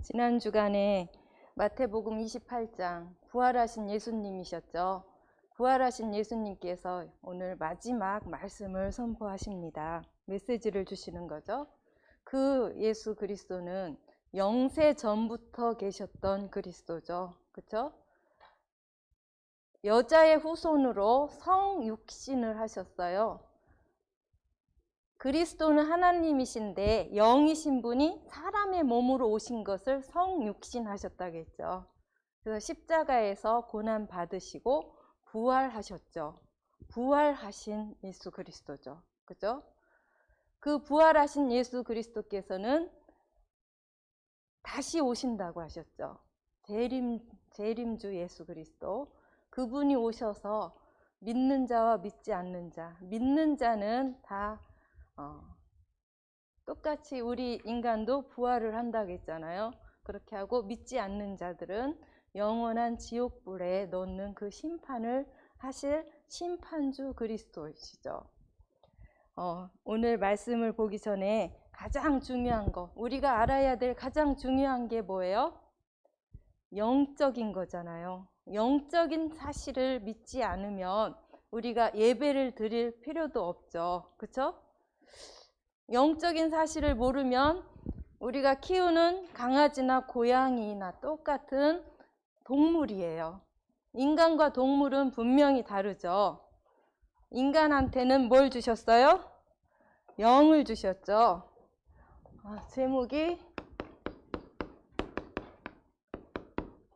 지난 주간에 마태복음 28장 부활하신 예수님이셨죠. 부활하신 예수님께서 오늘 마지막 말씀을 선포하십니다. 메시지를 주시는 거죠. 그 예수 그리스도는 영세 전부터 계셨던 그리스도죠. 그렇죠? 여자의 후손으로 성육신을 하셨어요. 그리스도는 하나님이신데 영이신 분이 사람의 몸으로 오신 것을 성육신 하셨다겠죠. 그래서 십자가에서 고난 받으시고 부활하셨죠. 부활하신 예수 그리스도죠. 그죠? 그 부활하신 예수 그리스도께서는 다시 오신다고 하셨죠. 재림주 예수 그리스도. 그분이 오셔서 믿는 자와 믿지 않는 자, 믿는 자는 다 똑같이 우리 인간도 부활을 한다고 했잖아요. 그렇게 하고 믿지 않는 자들은 영원한 지옥불에 넣는 그 심판을 하실 심판주 그리스도이시죠. 오늘 말씀을 보기 전에 가장 중요한 거, 우리가 알아야 될 가장 중요한 게 뭐예요? 영적인 거잖아요. 영적인 사실을 믿지 않으면 우리가 예배를 드릴 필요도 없죠. 그렇죠? 영적인 사실을 모르면 우리가 키우는 강아지나 고양이나 똑같은 동물이에요. 인간과 동물은 분명히 다르죠. 인간한테는 뭘 주셨어요? 영을 주셨죠. 제목이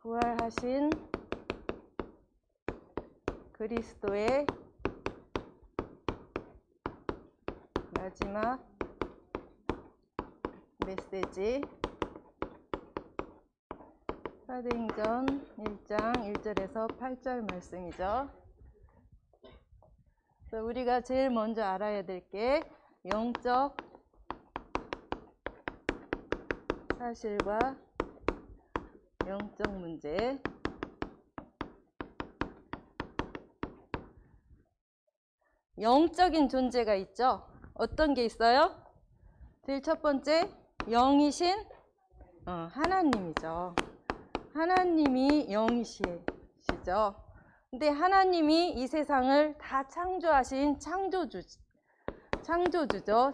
부활하신 그리스도의 마지막 메시지, 사도행전 1장 1절에서 8절 말씀이죠. 그래서 우리가 제일 먼저 알아야 될 게 영적 사실과 영적 문제. 영적인 존재가 있죠. 어떤 게 있어요? 제일 첫 번째, 영이신 하나님이죠. 하나님이 영이시죠. 근데 하나님이 이 세상을 다 창조하신 창조주죠.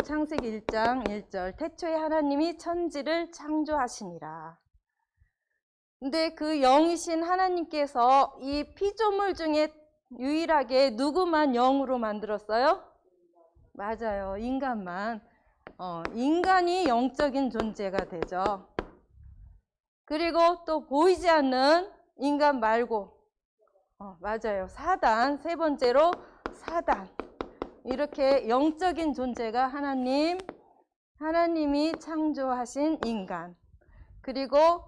창세기 1장 1절. 태초에 하나님이 천지를 창조하시니라. 근데 그 영이신 하나님께서 이 피조물 중에 유일하게 누구만 영으로 만들었어요? 맞아요. 인간만. 인간이 영적인 존재가 되죠. 그리고 또 보이지 않는 인간 말고, 맞아요. 사단, 세 번째로 사단. 이렇게 영적인 존재가 하나님이 창조하신 인간. 그리고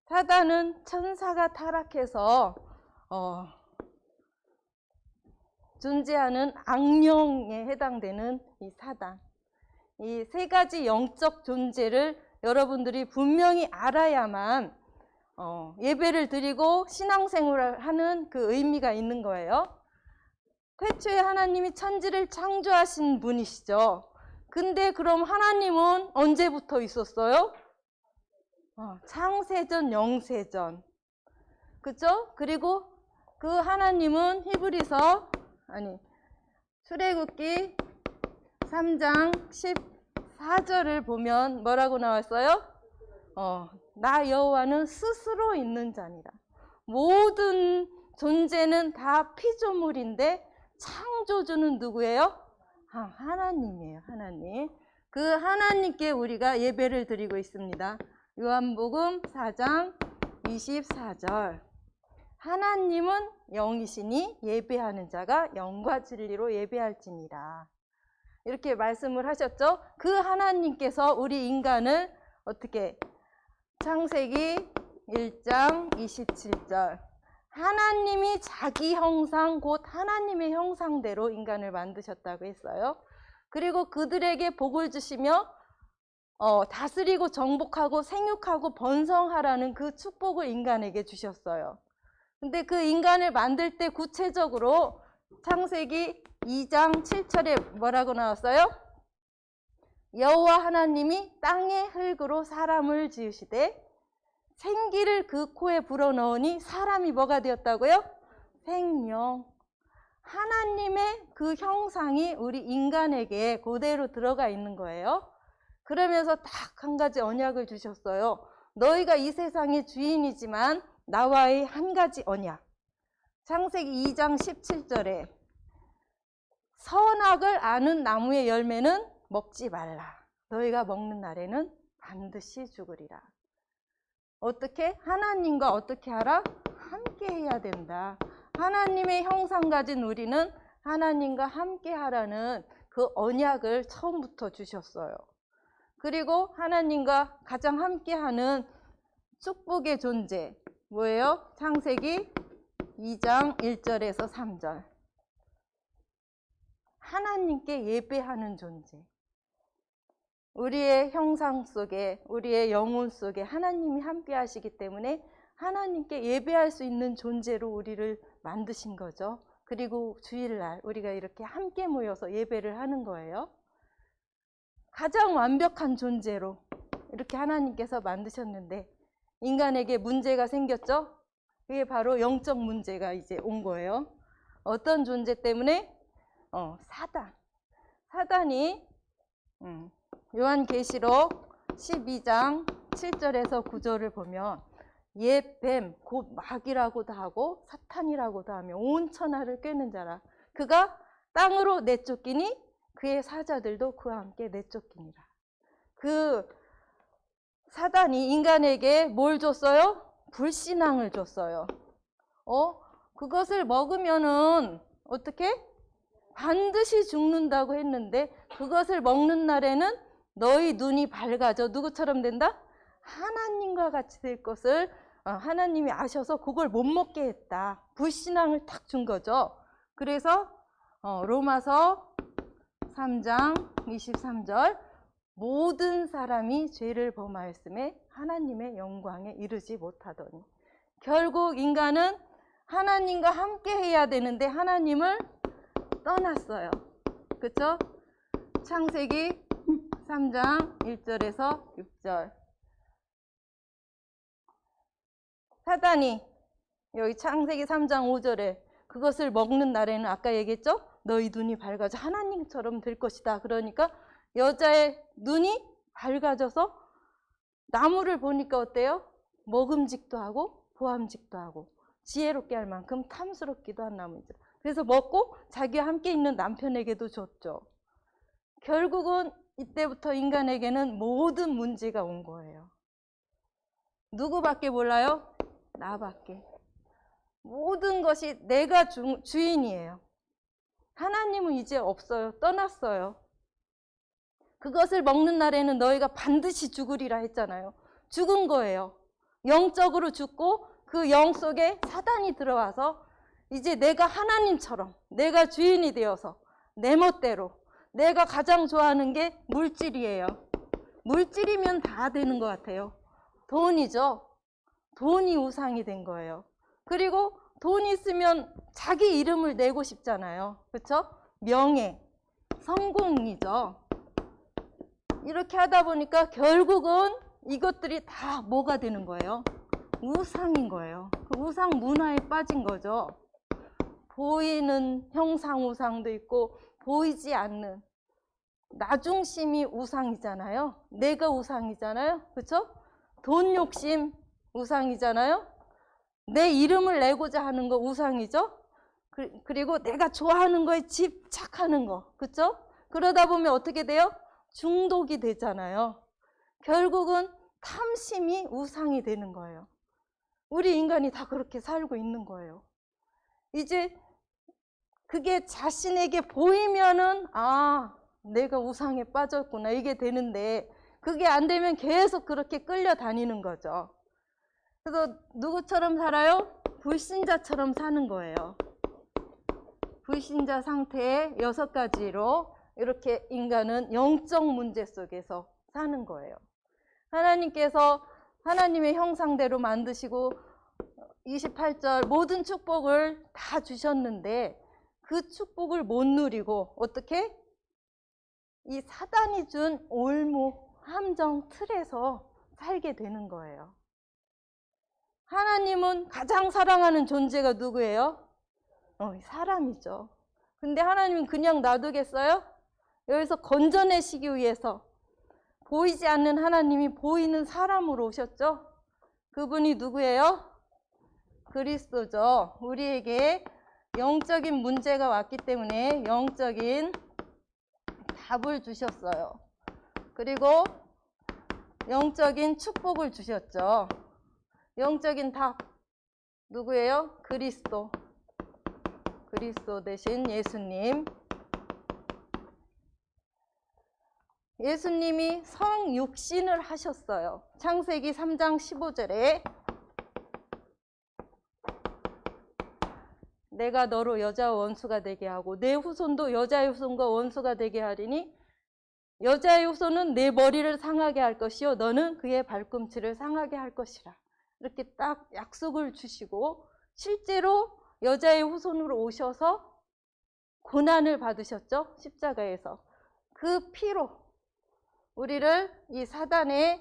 사단은 천사가 타락해서 존재하는 악령에 해당되는 이 사단. 이 세 가지 영적 존재를 여러분들이 분명히 알아야만 예배를 드리고 신앙생활을 하는 그 의미가 있는 거예요. 태초에 하나님이 천지를 창조하신 분이시죠. 근데 그럼 하나님은 언제부터 있었어요? 창세전, 영세전. 그죠? 그리고 그 하나님은 출애굽기 3장 14절을 보면 뭐라고 나왔어요? 나 여호와는 스스로 있는 자니라. 모든 존재는 다 피조물인데 창조주는 누구예요? 하나님이에요. 하나님. 그 하나님께 우리가 예배를 드리고 있습니다. 요한복음 4장 24절. 하나님은 영이시니 예배하는 자가 영과 진리로 예배할지니라. 이렇게 말씀을 하셨죠. 그 하나님께서 우리 인간을 어떻게, 창세기 1장 27절. 하나님이 자기 형상 곧 하나님의 형상대로 인간을 만드셨다고 했어요. 그리고 그들에게 복을 주시며 다스리고 정복하고 생육하고 번성하라는 그 축복을 인간에게 주셨어요. 근데 그 인간을 만들 때 구체적으로 창세기 2장 7절에 뭐라고 나왔어요? 여호와 하나님이 땅의 흙으로 사람을 지으시되 생기를 그 코에 불어넣으니 사람이 뭐가 되었다고요? 생명. 하나님의 그 형상이 우리 인간에게 그대로 들어가 있는 거예요. 그러면서 딱 한 가지 언약을 주셨어요. 너희가 이 세상의 주인이지만 나와의 한 가지 언약. 창세기 2장 17절에 선악을 아는 나무의 열매는 먹지 말라. 너희가 먹는 날에는 반드시 죽으리라. 어떻게? 하나님과 어떻게 하라? 함께 해야 된다. 하나님의 형상 가진 우리는 하나님과 함께 하라는 그 언약을 처음부터 주셨어요. 그리고 하나님과 가장 함께 하는 축복의 존재 뭐예요? 창세기 2장 1절에서 3절. 하나님께 예배하는 존재. 우리의 형상 속에, 우리의 영혼 속에 하나님이 함께 하시기 때문에 하나님께 예배할 수 있는 존재로 우리를 만드신 거죠. 그리고 주일날 우리가 이렇게 함께 모여서 예배를 하는 거예요. 가장 완벽한 존재로 이렇게 하나님께서 만드셨는데 인간에게 문제가 생겼죠. 그게 바로 영적 문제가 이제 온 거예요. 어떤 존재 때문에? 사단이 요한계시록 12장 7절에서 9절을 보면 옛 뱀, 곧 마귀라고도 하고 사탄이라고도 하며 온 천하를 꿰는 자라. 그가 땅으로 내쫓기니 그의 사자들도 그와 함께 내쫓기니라. 그 사단이 인간에게 뭘 줬어요? 불신앙을 줬어요. 그것을 먹으면은 어떻게? 반드시 죽는다고 했는데 그것을 먹는 날에는 너희 눈이 밝아져 누구처럼 된다? 하나님과 같이 될 것을 하나님이 아셔서 그걸 못 먹게 했다. 불신앙을 탁 준 거죠. 그래서 로마서 3장 23절 모든 사람이 죄를 범하였음에 하나님의 영광에 이르지 못하더니 결국 인간은 하나님과 함께 해야 되는데 하나님을 떠났어요. 그렇죠? 창세기 3장 1절에서 6절. 사단이 여기 창세기 3장 5절에 그것을 먹는 날에는 아까 얘기했죠? 너희 눈이 밝아져 하나님처럼 될 것이다. 그러니까 여자의 눈이 밝아져서 나무를 보니까 어때요? 먹음직도 하고 보암직도 하고 지혜롭게 할 만큼 탐스럽기도 한 나무죠. 그래서 먹고 자기와 함께 있는 남편에게도 줬죠. 결국은 이때부터 인간에게는 모든 문제가 온 거예요. 누구밖에 몰라요? 나밖에. 모든 것이 내가 주인이에요. 하나님은 이제 없어요. 떠났어요. 그것을 먹는 날에는 너희가 반드시 죽으리라 했잖아요. 죽은 거예요. 영적으로 죽고 그 영 속에 사단이 들어와서 이제 내가 하나님처럼 내가 주인이 되어서 내 멋대로 내가 가장 좋아하는 게 물질이에요. 물질이면 다 되는 것 같아요. 돈이죠. 돈이 우상이 된 거예요. 그리고 돈이 있으면 자기 이름을 내고 싶잖아요. 그렇죠? 명예, 성공이죠. 이렇게 하다 보니까 결국은 이것들이 다 뭐가 되는 거예요? 우상인 거예요. 그 우상 문화에 빠진 거죠. 보이는 형상 우상도 있고 보이지 않는 나중심이 우상이잖아요. 내가 우상이잖아요. 그렇죠? 돈 욕심 우상이잖아요. 내 이름을 내고자 하는 거 우상이죠. 그리고 내가 좋아하는 거에 집착하는 거. 그렇죠? 그러다 보면 어떻게 돼요? 중독이 되잖아요. 결국은 탐심이 우상이 되는 거예요. 우리 인간이 다 그렇게 살고 있는 거예요. 이제 그게 자신에게 보이면은 내가 우상에 빠졌구나 이게 되는데 그게 안 되면 계속 그렇게 끌려다니는 거죠. 그래서 누구처럼 살아요? 불신자처럼 사는 거예요. 불신자 상태의 6가지로 이렇게 인간은 영적 문제 속에서 사는 거예요. 하나님께서 하나님의 형상대로 만드시고 28절 모든 축복을 다 주셨는데 그 축복을 못 누리고 어떻게? 이 사단이 준 올무 함정 틀에서 살게 되는 거예요. 하나님은 가장 사랑하는 존재가 누구예요? 사람이죠. 근데 하나님은 그냥 놔두겠어요? 여기서 건져내시기 위해서 보이지 않는 하나님이 보이는 사람으로 오셨죠? 그분이 누구예요? 그리스도죠. 우리에게 영적인 문제가 왔기 때문에 영적인 답을 주셨어요. 그리고 영적인 축복을 주셨죠. 영적인 답 누구예요? 그리스도. 그리스도 대신 예수님. 예수님이 성육신을 하셨어요. 창세기 3장 15절에 내가 너로 여자와 원수가 되게 하고 내 후손도 여자의 후손과 원수가 되게 하리니 여자의 후손은 내 머리를 상하게 할 것이요 너는 그의 발꿈치를 상하게 할 것이라. 이렇게 딱 약속을 주시고 실제로 여자의 후손으로 오셔서 고난을 받으셨죠. 십자가에서. 그 피로 우리를 이 사단의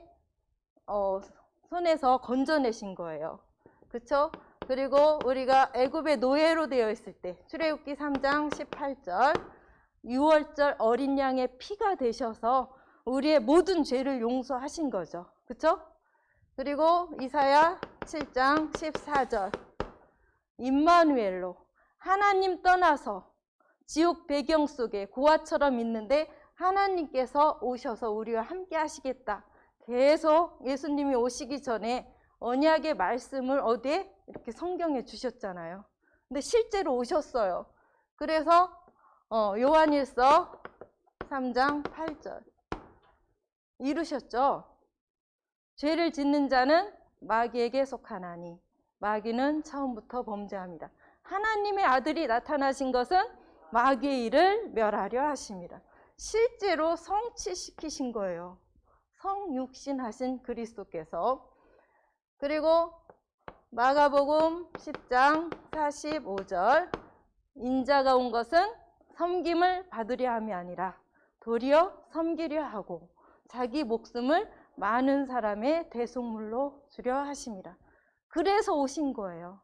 손에서 건져내신 거예요. 그렇죠? 그리고 우리가 애굽의 노예로 되어 있을 때 출애굽기 3장 18절 유월절 어린 양의 피가 되셔서 우리의 모든 죄를 용서하신 거죠. 그렇죠? 그리고 이사야 7장 14절 임마누엘로 하나님 떠나서 지옥 배경 속에 고아처럼 있는데 하나님께서 오셔서 우리와 함께 하시겠다. 계속 예수님이 오시기 전에 언약의 말씀을 어디에? 이렇게 성경에 주셨잖아요. 근데 실제로 오셨어요. 그래서 요한일서 3장 8절 이루셨죠. 죄를 짓는 자는 마귀에게 속하나니 마귀는 처음부터 범죄합니다. 하나님의 아들이 나타나신 것은 마귀의 일을 멸하려 하십니다. 실제로 성취시키신 거예요. 성육신하신 그리스도께서. 그리고 마가복음 10장 45절 인자가 온 것은 섬김을 받으려 함이 아니라 도리어 섬기려 하고 자기 목숨을 많은 사람의 대속물로 주려 하심이라. 그래서 오신 거예요.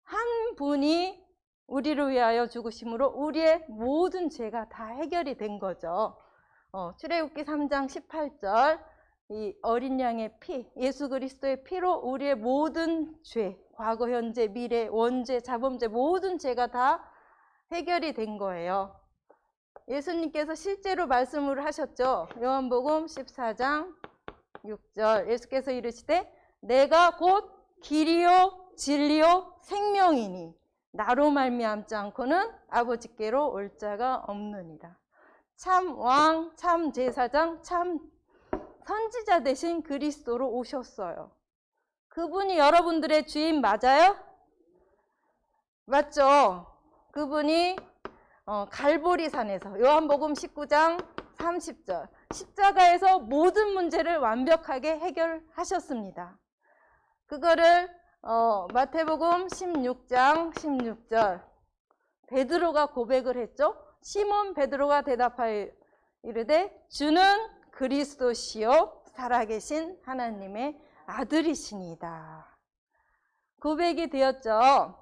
한 분이 우리를 위하여 죽으심으로 우리의 모든 죄가 다 해결이 된 거죠. 출애굽기 3장 18절 이 어린 양의 피, 예수 그리스도의 피로 우리의 모든 죄, 과거, 현재, 미래, 원죄, 자범죄 모든 죄가 다 해결이 된 거예요. 예수님께서 실제로 말씀을 하셨죠. 요한복음 14장 6절 예수께서 이르시되 내가 곧 길이요 진리요 생명이니 나로 말미암지 않고는 아버지께로 올 자가 없느니라. 참 왕, 참 제사장, 참 선지자 되신 그리스도로 오셨어요. 그분이 여러분들의 주인 맞아요? 맞죠? 그분이 갈보리산에서 요한복음 19장 30절 십자가에서 모든 문제를 완벽하게 해결하셨습니다. 그거를 마태복음 16장 16절 베드로가 고백을 했죠. 시몬 베드로가 대답하여 이르되 주는 그리스도시요 살아계신 하나님의 아들이시니이다. 고백이 되었죠.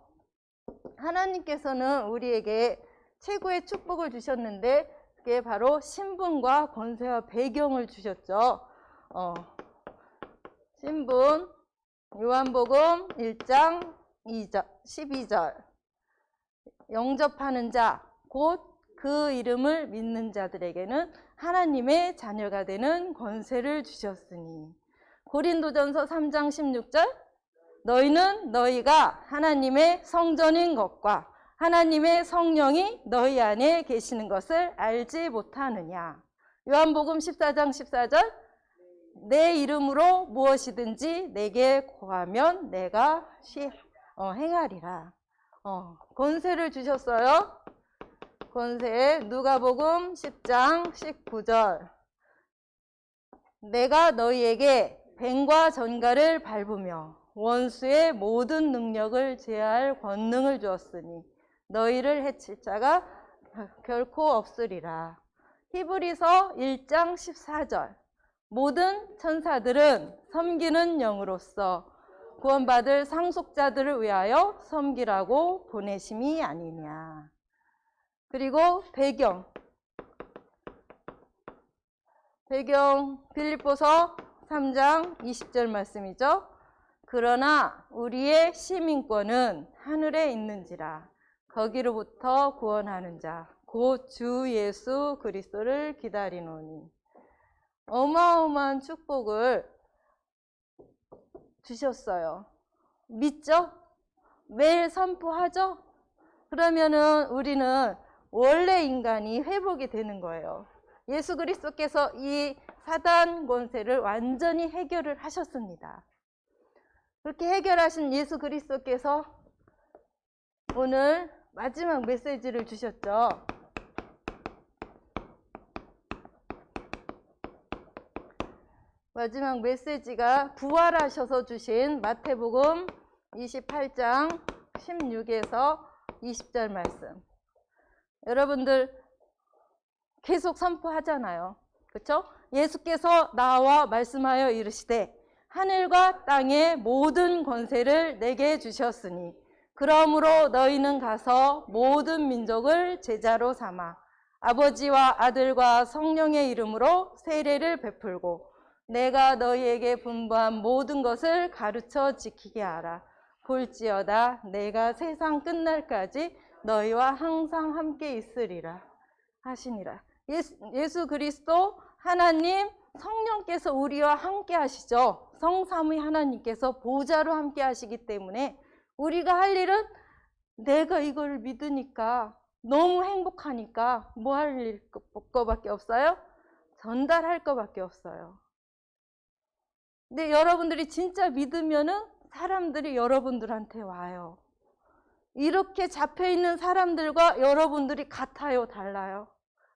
하나님께서는 우리에게 최고의 축복을 주셨는데 그게 바로 신분과 권세와 배경을 주셨죠. 신분 요한복음 1장 2절, 12절 영접하는 자, 곧 그 이름을 믿는 자들에게는 하나님의 자녀가 되는 권세를 주셨으니 고린도전서 3장 16절 너희는 너희가 하나님의 성전인 것과 하나님의 성령이 너희 안에 계시는 것을 알지 못하느냐. 요한복음 14장 14절 내 이름으로 무엇이든지 내게 구하면 내가 행하리라. 권세를 주셨어요. 권세 누가복음 10장 19절 내가 너희에게 뱀과 전갈을 밟으며 원수의 모든 능력을 제할 권능을 주었으니 너희를 해칠 자가 결코 없으리라. 히브리서 1장 14절 모든 천사들은 섬기는 영으로서 구원받을 상속자들을 위하여 섬기라고 보내심이 아니냐. 그리고 배경 빌립보서 3장 20절 말씀이죠. 그러나 우리의 시민권은 하늘에 있는지라 거기로부터 구원하는 자 곧 주 예수 그리스도를 기다리노니. 어마어마한 축복을 주셨어요. 믿죠? 매일 선포하죠? 그러면은 우리는 원래 인간이 회복이 되는 거예요. 예수 그리스도께서 이 사단 권세를 완전히 해결을 하셨습니다. 그렇게 해결하신 예수 그리스도께서 오늘 마지막 메시지를 주셨죠. 마지막 메시지가 부활하셔서 주신 마태복음 28장 16에서 20절 말씀. 여러분들 계속 선포하잖아요. 그렇죠? 예수께서 나와 말씀하여 이르시되 하늘과 땅의 모든 권세를 내게 주셨으니 그러므로 너희는 가서 모든 민족을 제자로 삼아 아버지와 아들과 성령의 이름으로 세례를 베풀고 내가 너희에게 분부한 모든 것을 가르쳐 지키게 하라. 볼지어다 내가 세상 끝날까지 너희와 항상 함께 있으리라 하시니라. 예수 그리스도 하나님 성령께서 우리와 함께 하시죠. 성삼위 하나님께서 보좌로 함께 하시기 때문에 우리가 할 일은 내가 이걸 믿으니까 너무 행복하니까 뭐 할 거밖에 없어요? 전달할 거밖에 없어요. 근데 여러분들이 진짜 믿으면은 사람들이 여러분들한테 와요. 이렇게 잡혀있는 사람들과 여러분들이 같아요? 달라요?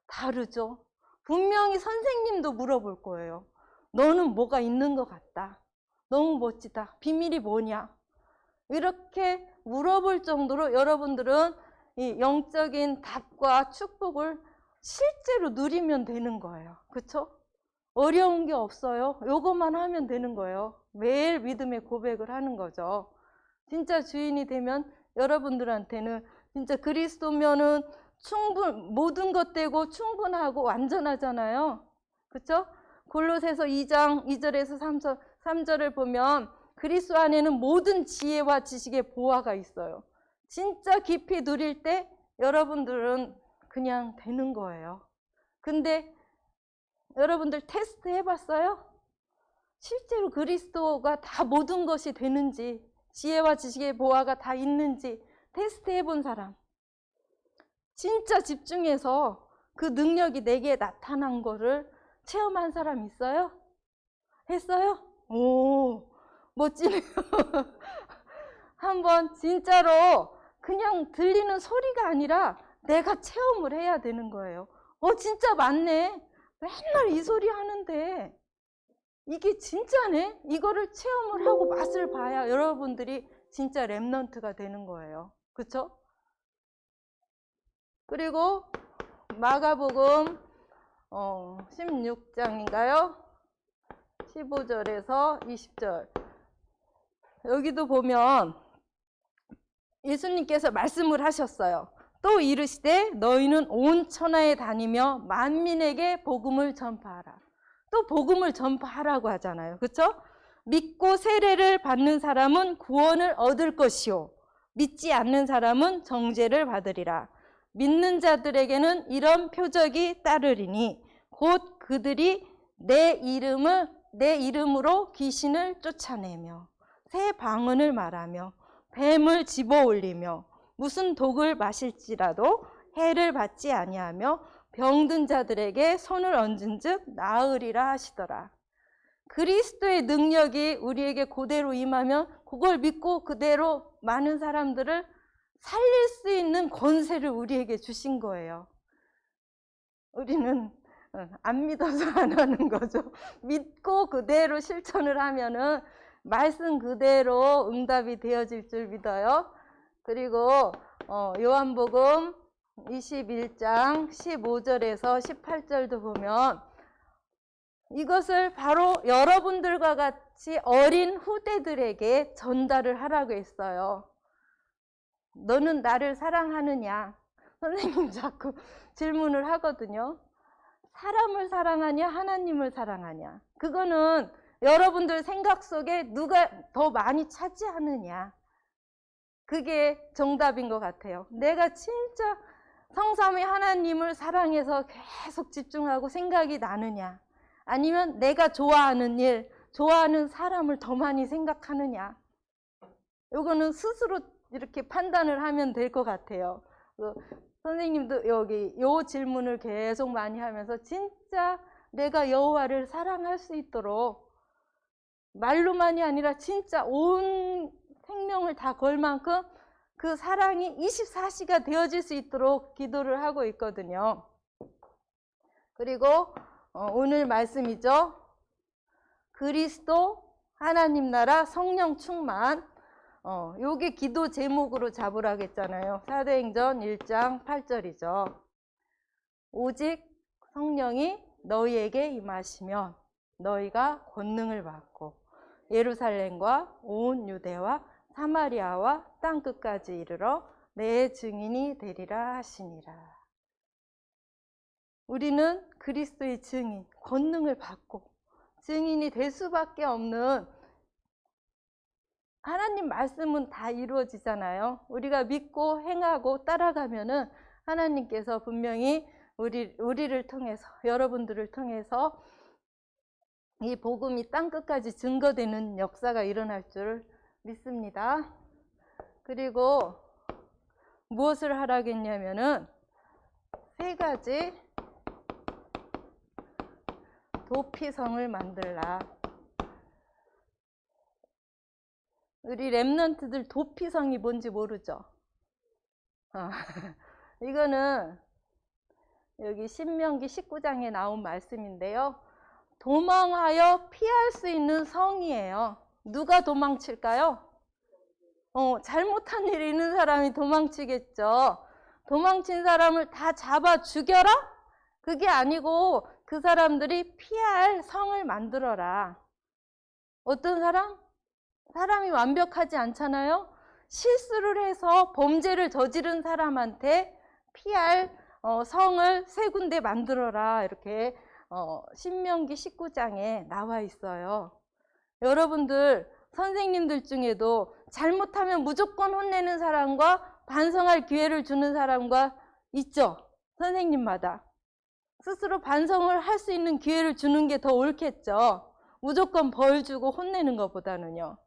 다르죠. 분명히 선생님도 물어볼 거예요. 너는 뭐가 있는 것 같다. 너무 멋지다. 비밀이 뭐냐? 이렇게 물어볼 정도로 여러분들은 이 영적인 답과 축복을 실제로 누리면 되는 거예요. 그렇죠? 어려운 게 없어요. 요것만 하면 되는 거예요. 매일 믿음의 고백을 하는 거죠. 진짜 주인이 되면 여러분들한테는 진짜 그리스도면은 모든 것 되고 충분하고 완전하잖아요. 그렇죠? 골로새서 2장 2절에서 3절을 보면 그리스도 안에는 모든 지혜와 지식의 보화가 있어요. 진짜 깊이 누릴 때 여러분들은 그냥 되는 거예요. 근데 여러분들 테스트 해봤어요? 실제로 그리스도가 다 모든 것이 되는지, 지혜와 지식의 보화가 다 있는지 테스트 해본 사람, 진짜 집중해서 그 능력이 내게 나타난 거를 체험한 사람 있어요? 했어요? 오, 멋지네요. 한번 진짜로 그냥 들리는 소리가 아니라 내가 체험을 해야 되는 거예요. 진짜 맞네. 맨날 이 소리 하는데 이게 진짜네? 이거를 체험을 하고 맛을 봐야 여러분들이 진짜 렘넌트가 되는 거예요. 그렇죠? 그리고 마가복음 16장인가요? 15절에서 20절. 여기도 보면 예수님께서 말씀을 하셨어요. 또 이르시되 너희는 온 천하에 다니며 만민에게 복음을 전파하라. 또 복음을 전파하라고 하잖아요. 그렇죠? 믿고 세례를 받는 사람은 구원을 얻을 것이요 믿지 않는 사람은 정죄를 받으리라. 믿는 자들에게는 이런 표적이 따르리니 곧 그들이 내 이름으로 귀신을 쫓아내며 새 방언을 말하며 뱀을 집어올리며 무슨 독을 마실지라도 해를 받지 아니하며 병든 자들에게 손을 얹은즉 나으리라 하시더라. 그리스도의 능력이 우리에게 그대로 임하면 그걸 믿고 그대로 많은 사람들을 살릴 수 있는 권세를 우리에게 주신 거예요. 우리는 안 믿어서 안 하는 거죠. 믿고 그대로 실천을 하면은 말씀 그대로 응답이 되어질 줄 믿어요. 그리고 요한복음 21장 15절에서 18절도 보면 이것을 바로 여러분들과 같이 어린 후대들에게 전달을 하라고 했어요. 너는 나를 사랑하느냐? 선생님 자꾸 질문을 하거든요. 사람을 사랑하냐, 하나님을 사랑하냐? 그거는 여러분들 생각 속에 누가 더 많이 차지하느냐? 그게 정답인 것 같아요. 내가 진짜 성삼위 하나님을 사랑해서 계속 집중하고 생각이 나느냐? 아니면 내가 좋아하는 일, 좋아하는 사람을 더 많이 생각하느냐? 요거는 스스로 이렇게 판단을 하면 될 것 같아요. 선생님도 여기 요 질문을 계속 많이 하면서 진짜 내가 여호와를 사랑할 수 있도록 말로만이 아니라 진짜 온 생명을 다 걸 만큼 그 사랑이 24시가 되어질 수 있도록 기도를 하고 있거든요. 그리고 오늘 말씀이죠. 그리스도, 하나님 나라, 성령 충만. 요게 기도 제목으로 잡으라고 했잖아요. 사도행전 1장 8절이죠. 오직 성령이 너희에게 임하시면 너희가 권능을 받고 예루살렘과 온 유대와 사마리아와 땅끝까지 이르러 내 증인이 되리라 하시니라. 우리는 그리스도의 증인, 권능을 받고 증인이 될 수밖에 없는, 하나님 말씀은 다 이루어지잖아요. 우리가 믿고 행하고 따라가면은 하나님께서 분명히 우리를 통해서, 여러분들을 통해서 이 복음이 땅끝까지 증거되는 역사가 일어날 줄 믿습니다. 그리고 무엇을 하라겠냐면은 3가지 도피성을 만들라. 우리 랩런트들 도피성이 뭔지 모르죠? 이거는 여기 신명기 19장에 나온 말씀인데요. 도망하여 피할 수 있는 성이에요. 누가 도망칠까요? 잘못한 일이 있는 사람이 도망치겠죠. 도망친 사람을 다 잡아 죽여라? 그게 아니고 그 사람들이 피할 성을 만들어라. 어떤 사람? 사람이 완벽하지 않잖아요. 실수를 해서 범죄를 저지른 사람한테 피할 성을 3군데 만들어라. 이렇게 신명기 19장에 나와 있어요. 여러분들 선생님들 중에도 잘못하면 무조건 혼내는 사람과 반성할 기회를 주는 사람과 있죠. 선생님마다 스스로 반성을 할 수 있는 기회를 주는 게 더 옳겠죠. 무조건 벌 주고 혼내는 것보다는요.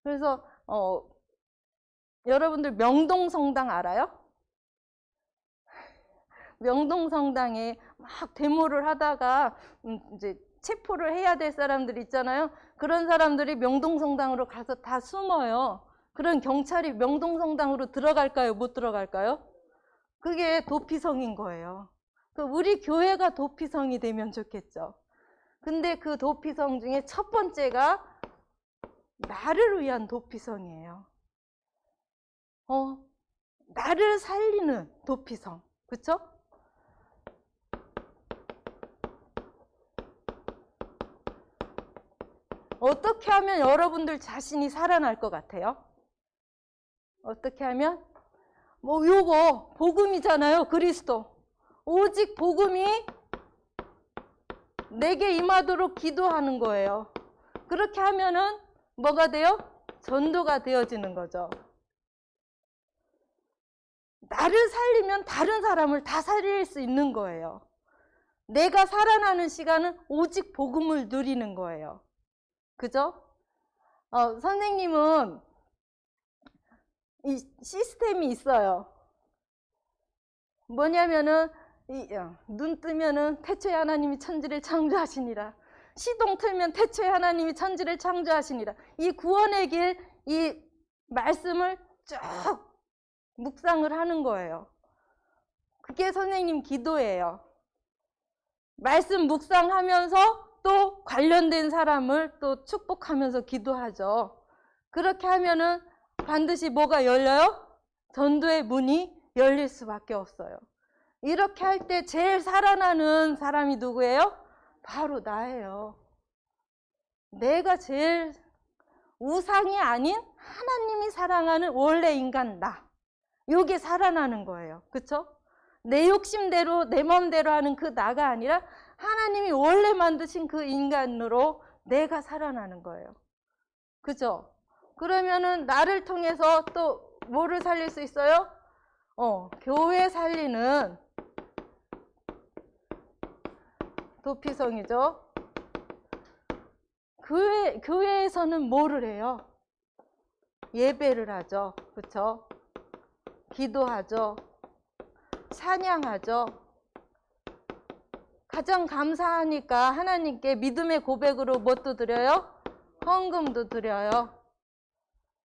그래서 여러분들 명동성당 알아요? 명동성당에 막 데모를 하다가 이제 체포를 해야 될 사람들 있잖아요. 그런 사람들이 명동성당으로 가서 다 숨어요. 그런 경찰이 명동성당으로 들어갈까요? 못 들어갈까요? 그게 도피성인 거예요. 우리 교회가 도피성이 되면 좋겠죠. 근데 그 도피성 중에 첫 번째가 나를 위한 도피성이에요. 나를 살리는 도피성. 그쵸? 어떻게 하면 여러분들 자신이 살아날 것 같아요? 어떻게 하면? 요거 복음이잖아요. 그리스도. 오직 복음이 내게 임하도록 기도하는 거예요. 그렇게 하면은 뭐가 돼요? 전도가 되어지는 거죠. 나를 살리면 다른 사람을 다 살릴 수 있는 거예요. 내가 살아나는 시간은 오직 복음을 누리는 거예요. 그죠? 선생님은 이 시스템이 있어요. 뭐냐면은 눈 뜨면은 태초에 하나님이 천지를 창조하시니라. 시동 틀면 태초에 하나님이 천지를 창조하시니라. 이 구원의 길, 이 말씀을 쭉 묵상을 하는 거예요. 그게 선생님 기도예요. 말씀 묵상하면서 또 관련된 사람을 또 축복하면서 기도하죠. 그렇게 하면은 반드시 뭐가 열려요? 전도의 문이 열릴 수밖에 없어요. 이렇게 할 때 제일 살아나는 사람이 누구예요? 바로 나예요. 내가 제일 우상이 아닌 하나님이 사랑하는 원래 인간 나. 요게 살아나는 거예요. 그쵸? 내 욕심대로 내 마음대로 하는 그 나가 아니라 하나님이 원래 만드신 그 인간으로 내가 살아나는 거예요. 그죠? 그러면은 나를 통해서 또 뭐를 살릴 수 있어요? 교회 살리는 도피성이죠. 교회에서는 뭐를 해요? 예배를 하죠. 그쵸? 기도하죠. 찬양하죠. 가장 감사하니까 하나님께 믿음의 고백으로 뭣도 드려요? 헌금도 드려요.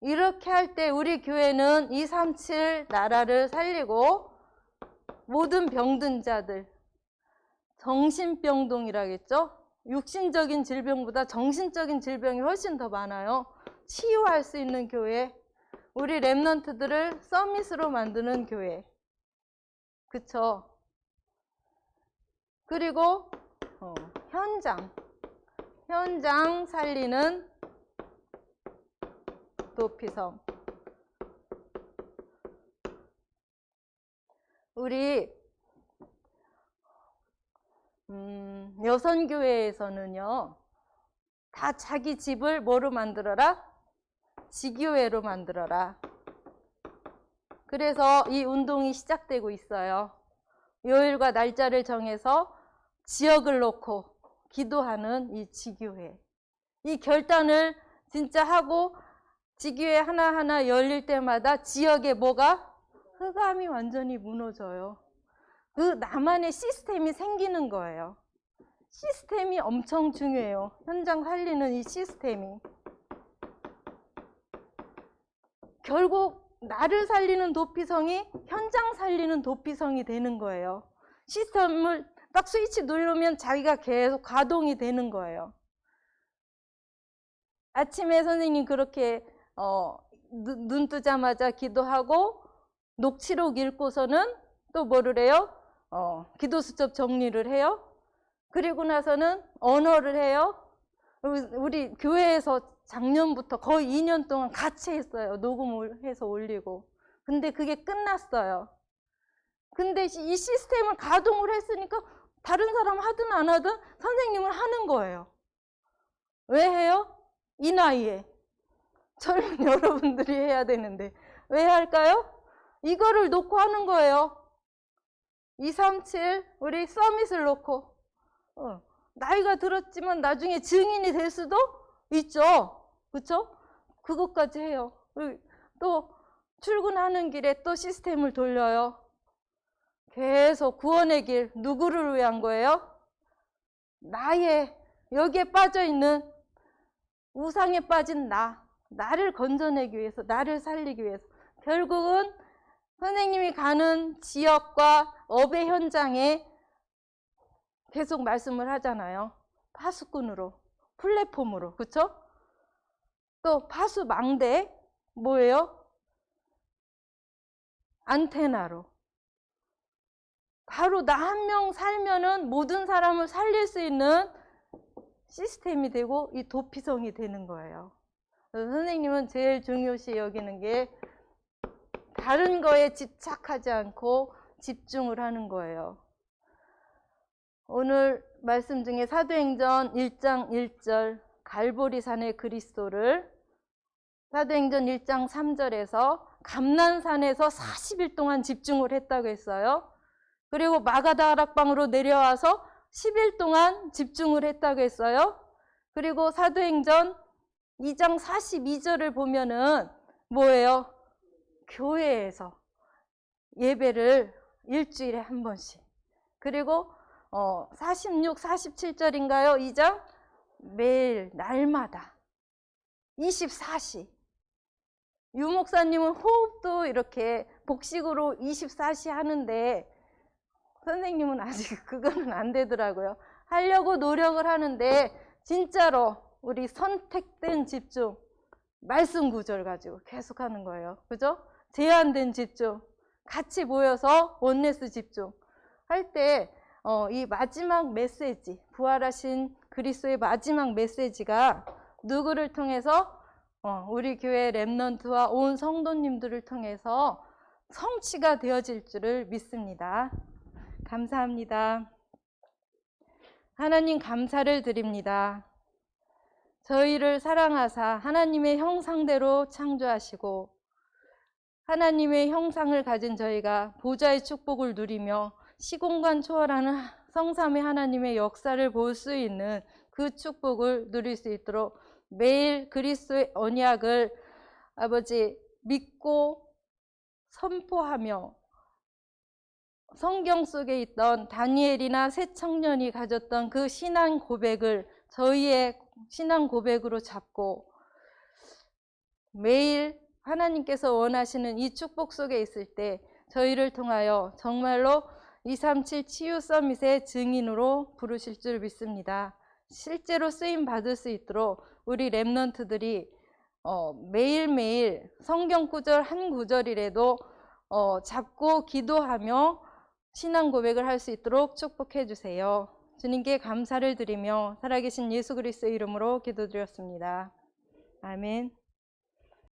이렇게 할 때 우리 교회는 237 나라를 살리고 모든 병든 자들, 정신병동이라겠죠? 육신적인 질병보다 정신적인 질병이 훨씬 더 많아요. 치유할 수 있는 교회, 우리 랩런트들을 서밋으로 만드는 교회. 그쵸? 그리고 현장 살리는 도피성. 우리 여선교회에서는요, 다 자기 집을 뭐로 만들어라? 지교회로 만들어라. 그래서 이 운동이 시작되고 있어요. 요일과 날짜를 정해서 지역을 놓고 기도하는 이 지교회. 이 결단을 진짜 하고 지교회 하나하나 열릴 때마다 지역에 뭐가? 흑암이 완전히 무너져요. 그 나만의 시스템이 생기는 거예요. 시스템이 엄청 중요해요. 현장 살리는 이 시스템이. 결국 나를 살리는 도피성이 현장 살리는 도피성이 되는 거예요. 시스템을 딱 스위치 누르면 자기가 계속 가동이 되는 거예요. 아침에 선생님 그렇게 눈 뜨자마자 기도하고 녹취록 읽고서는 또 뭐를 해요? 기도 수첩 정리를 해요. 그리고 나서는 언어를 해요. 우리 교회에서 작년부터 거의 2년 동안 같이 했어요. 녹음을 해서 올리고. 근데 그게 끝났어요. 근데 이 시스템을 가동을 했으니까 다른 사람 하든 안 하든 선생님은 하는 거예요. 왜 해요? 이 나이에. 젊은 여러분들이 해야 되는데 왜 할까요? 이거를 놓고 하는 거예요. 237 우리 서밋을 놓고 나이가 들었지만 나중에 증인이 될 수도 있죠. 그렇죠? 그것까지 해요. 또 출근하는 길에 또 시스템을 돌려요. 계속 구원의 길 누구를 위한 거예요? 나의 여기에 빠져있는 우상에 빠진 나를 건져내기 위해서, 나를 살리기 위해서. 결국은 선생님이 가는 지역과 업의 현장에 계속 말씀을 하잖아요. 파수꾼으로, 플랫폼으로, 그렇죠? 또 파수망대, 뭐예요? 안테나로. 바로 나 한 명 살면은 모든 사람을 살릴 수 있는 시스템이 되고 이 도피성이 되는 거예요. 그래서 선생님은 제일 중요시 여기는 게 다른 거에 집착하지 않고 집중을 하는 거예요. 오늘 말씀 중에 사도행전 1장 1절 갈보리산의 그리스도를 사도행전 1장 3절에서 감난산에서 40일 동안 집중을 했다고 했어요. 그리고 마가다락방으로 내려와서 10일 동안 집중을 했다고 했어요. 그리고 사도행전 2장 42절을 보면은 뭐예요? 교회에서 예배를 일주일에 한 번씩. 그리고 46, 47절인가요? 2장 매일 날마다 24시. 유 목사님은 호흡도 이렇게 복식으로 24시 하는데 선생님은 아직 그거는 안 되더라고요. 하려고 노력을 하는데 진짜로 우리 선택된 집중, 말씀 구절 가지고 계속 하는 거예요. 그죠? 제한된 집중, 같이 모여서 원네스 집중 할 때 이 마지막 메시지, 부활하신 그리스도의 마지막 메시지가 누구를 통해서 우리 교회 렘넌트와 온 성도님들을 통해서 성취가 되어질 줄을 믿습니다. 감사합니다. 하나님 감사를 드립니다. 저희를 사랑하사 하나님의 형상대로 창조하시고 하나님의 형상을 가진 저희가 보좌의 축복을 누리며 시공간 초월하는 성삼위 하나님의 역사를 볼 수 있는 그 축복을 누릴 수 있도록 매일 그리스도의 언약을 아버지 믿고 선포하며 성경 속에 있던 다니엘이나 새 청년이 가졌던 그 신앙 고백을 저희의 신앙 고백으로 잡고 매일 하나님께서 원하시는 이 축복 속에 있을 때 저희를 통하여 정말로 237 치유 서밋의 증인으로 부르실 줄 믿습니다. 실제로 쓰임 받을 수 있도록 우리 렘넌트들이 매일매일 성경 구절 한 구절이라도 잡고 기도하며 신앙 고백을 할 수 있도록 축복해 주세요. 주님께 감사를 드리며 살아계신 예수 그리스도의 이름으로 기도드렸습니다. 아멘.